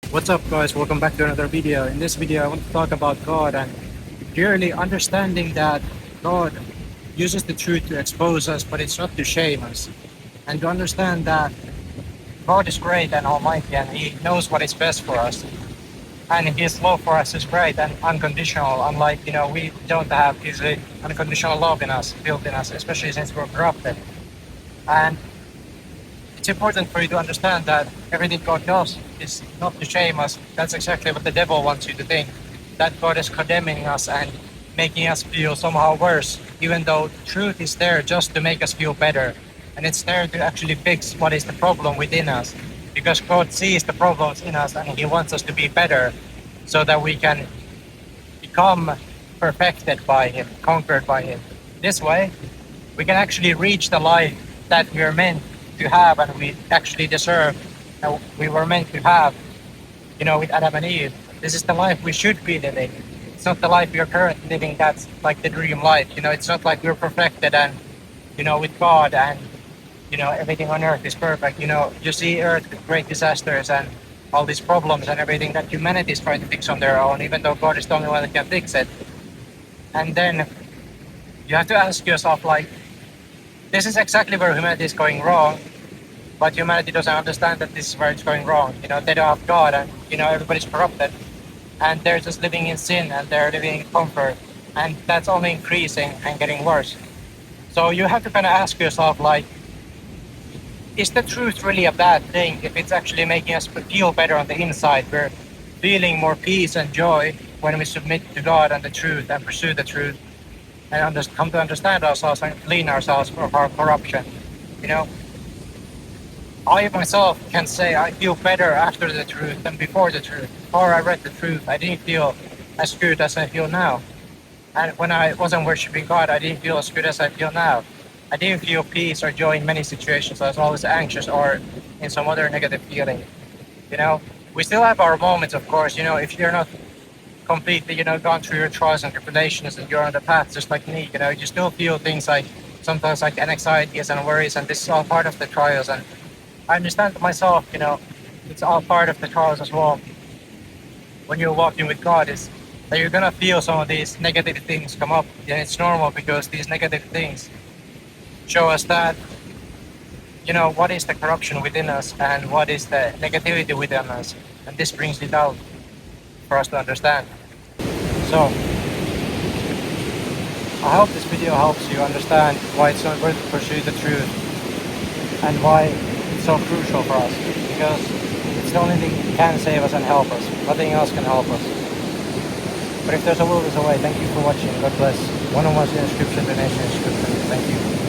What's up guys, welcome back to another video. In this video I want to talk about God and clearly understanding that God uses the truth to expose us, but it's not to shame us. And to understand that God is great and almighty and He knows what is best for us. And His love for us is great and unconditional, unlike, we don't have His unconditional love in us, built in us, especially since we're corrupted. And it's important for you to understand that everything God does is not to shame us. That's exactly what the devil wants you to think. That God is condemning us and making us feel somehow worse, even though truth is there just to make us feel better. And it's there to actually fix what is the problem within us. Because God sees the problems in us and He wants us to be better so that we can become perfected by Him, conquered by Him. This way, we can actually reach the life that we are meant to have and we actually deserve, and we were meant to have, with Adam and Eve. This is the life we should be living. It's not the life we are currently living that's like the dream life. It's not like we're perfected and, with God and, everything on earth is perfect. You see earth with great disasters and all these problems and everything that humanity is trying to fix on their own, even though God is the only one that can fix it. And then you have to ask yourself, like, this is exactly where humanity is going wrong, but humanity doesn't understand that this is where it's going wrong. They don't have God and, everybody's corrupted and they're just living in sin and they're living in comfort, and that's only increasing and getting worse. So you have to kind of ask yourself, like, is the truth really a bad thing if it's actually making us feel better on the inside? We're feeling more peace and joy when we submit to God and the truth and pursue the truth and come to understand ourselves and clean ourselves from our corruption. I myself can say I feel better after the truth than before the truth. Before I read the truth, I didn't feel as good as I feel now. And when I wasn't worshiping God, I didn't feel as good as I feel now. I didn't feel peace or joy in many situations. I was always anxious or in some other negative feeling. We still have our moments, of course. If you're not completely, gone through your trials and tribulations and you're on the path just like me, you still feel things like sometimes like anxieties and worries, and this is all part of the trials. And I understand myself, it's all part of the trials as well. When you're walking with God, is that you're gonna feel some of these negative things come up, and it's normal because these negative things show us that, what is the corruption within us and what is the negativity within us, and this brings it out for us to understand. So, I hope this video helps you understand why it's so important to pursue the truth and why it's so crucial for us, because it's the only thing that can save us and help us. Nothing else can help us. But if there's a will, there's a way. Thank you for watching. God bless. One-on-one's in the description, donation in the description. Thank you.